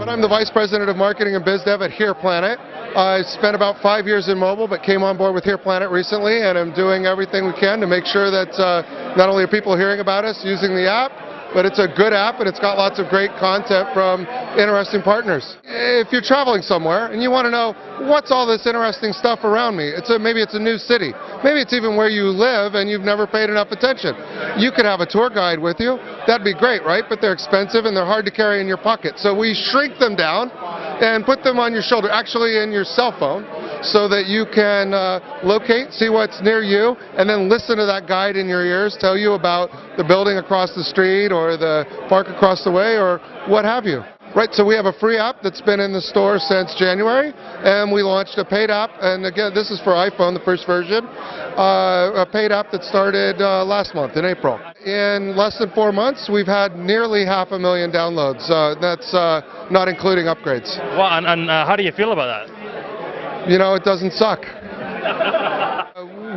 But I'm the Vice President of Marketing and Biz Dev at HearPlanet. I spent about 5 years in mobile, but came on board with HearPlanet recently, and I'm doing everything we can to make sure that not only are people hearing about us using the app, but it's a good app and it's got lots of great content from interesting partners. If you're traveling somewhere and you want to know what's all this interesting stuff around me, maybe it's a new city, maybe it's even where you live and you've never paid enough attention. You could have a tour guide with you. That'd be great, right? But they're expensive and they're hard to carry in your pocket. So we shrink them down and put them on your shoulder, actually in your cell phone, so that you can locate, see what's near you, and then listen to that guide in your ears tell you about the building across the street or the park across the way or what have you. Right, so we have a free app that's been in the store since January, and we launched a paid app, and again, this is for iPhone, the first version, a paid app that started last month in April. In less than 4 months, we've had nearly 500,000 downloads. That's not including upgrades. Well, and how do you feel about that? You know, it doesn't suck.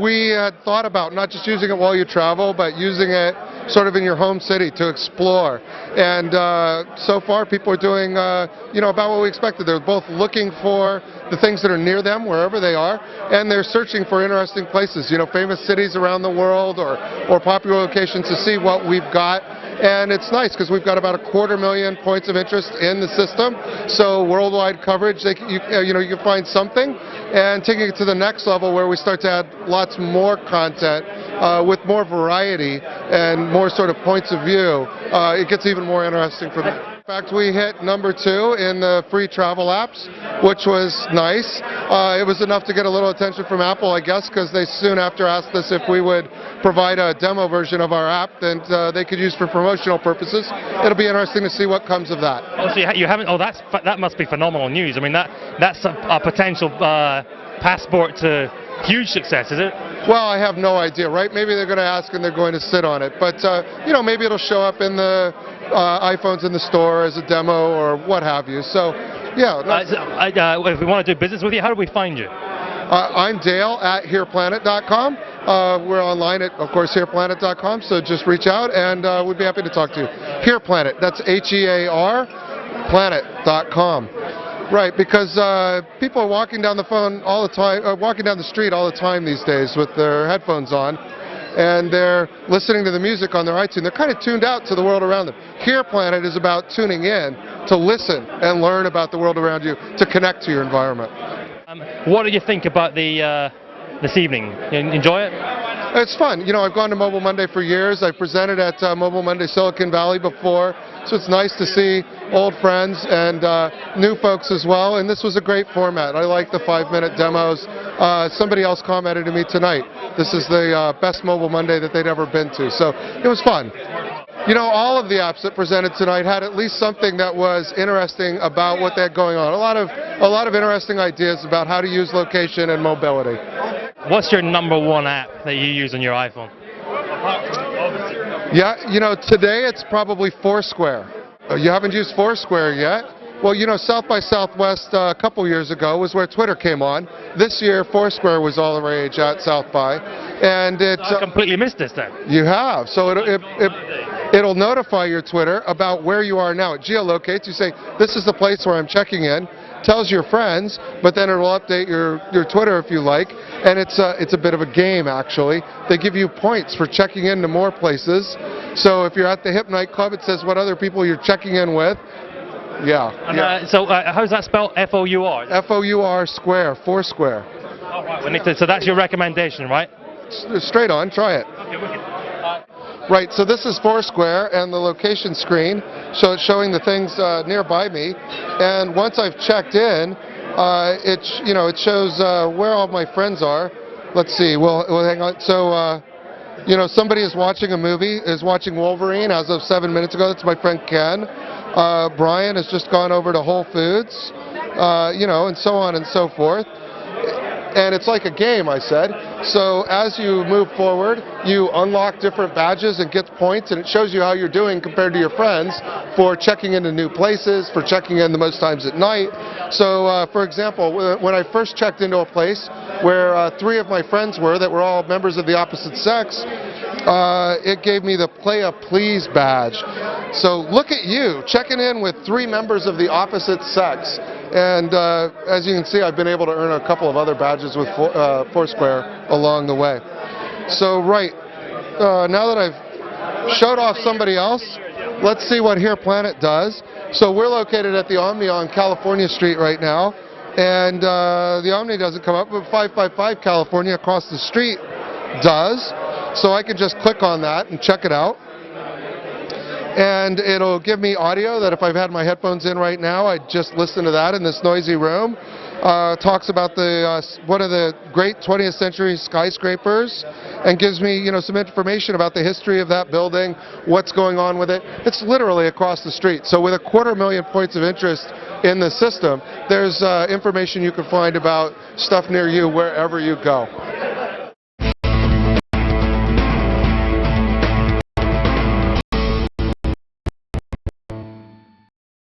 We had thought about not just using it while you travel, but using it sort of in your home city to explore. And so far, people are doing, about what we expected. They're both looking for the things that are near them, wherever they are, and they're searching for interesting places, famous cities around the world or popular locations to see what we've got. And it's nice because we've got about 250,000 points of interest in the system. So worldwide coverage, you can find something. And taking it to the next level where we start to add lots more content with more variety and more sort of points of view, it gets even more interesting for me. In fact, we hit #2 in the free travel apps, which was nice. It was enough to get a little attention from Apple, I guess, because they soon after asked us if we would provide a demo version of our app that they could use for promotional purposes. It'll be interesting to see what comes of that. Oh, so you haven't? Oh, that must be phenomenal news. I mean, that's a potential passport to huge success, is it? Well, I have no idea, right? Maybe they're going to ask and they're going to sit on it, but maybe it'll show up in the iPhones in the store as a demo or what have you. So, yeah. If we want to do business with you, how do we find you? I'm Dale at HearPlanet.com. We're online at, of course, HearPlanet.com, so just reach out and we'd be happy to talk to you. HearPlanet, that's HEAR, planet.com. Right, because people are walking down the phone all the time, walking down the street all the time these days with their headphones on, and they're listening to the music on their iTunes. They're kind of tuned out to the world around them. HearPlanet is about tuning in to listen and learn about the world around you, to connect to your environment. What do you think about this evening? You enjoy it? It's fun. I've gone to Mobile Monday for years. I've presented at Mobile Monday Silicon Valley before, so it's nice to see old friends and new folks as well, and this was a great format. I like the 5-minute demos. Somebody else commented to me tonight, this is the best Mobile Monday that they'd ever been to, so it was fun. All of the apps that presented tonight had at least something that was interesting about what they had going on. A lot of interesting ideas about how to use location and mobility. What's your #1 app that you use on your iPhone? Yeah, today it's probably Foursquare. You haven't used Foursquare yet? Well, South by Southwest a couple years ago was where Twitter came on. This year, Foursquare was all the rage at South by, and I completely missed this then. You have. So it'll notify your Twitter about where you are now. It geolocates. You say, this is the place where I'm checking in. Tells your friends, but then it will update your Twitter if you like, and it's a bit of a game actually. They give you points for checking into more places. So if you're at the hip nightclub, it says what other people you're checking in with. Yeah. And, so how's that spelled? F-O-U-R? F-O-U-R square, Foursquare. Oh, right. So that's your recommendation, right? Straight on, try it. Okay, Right, so this is Foursquare and the location screen, so it's showing the things nearby me. And once I've checked in, it shows where all my friends are. Let's see. Well, hang on. So, somebody is watching a movie, is watching Wolverine as of 7 minutes ago. That's my friend Ken. Brian has just gone over to Whole Foods, and so on and so forth. And it's like a game, I said. So as you move forward, you unlock different badges and get points, and it shows you how you're doing compared to your friends for checking into new places, for checking in the most times at night. So for example, when I first checked into a place where 3 of my friends were that were all members of the opposite sex, it gave me the Play a Please badge. So look at you, checking in with 3 members of the opposite sex. And as you can see, I've been able to earn a couple of other badges with Foursquare along the way. So now that I've showed off somebody else, let's see what HearPlanet does. So we're located at the Omni on California Street right now. And the Omni doesn't come up, but 555 California across the street does. So I can just click on that and check it out. And it'll give me audio that if I've had my headphones in right now, I'd just listen to that in this noisy room. Talks about one of the great 20th century skyscrapers and gives me, some information about the history of that building, what's going on with it. It's literally across the street. So with 250,000 points of interest in the system, there's information you can find about stuff near you wherever you go.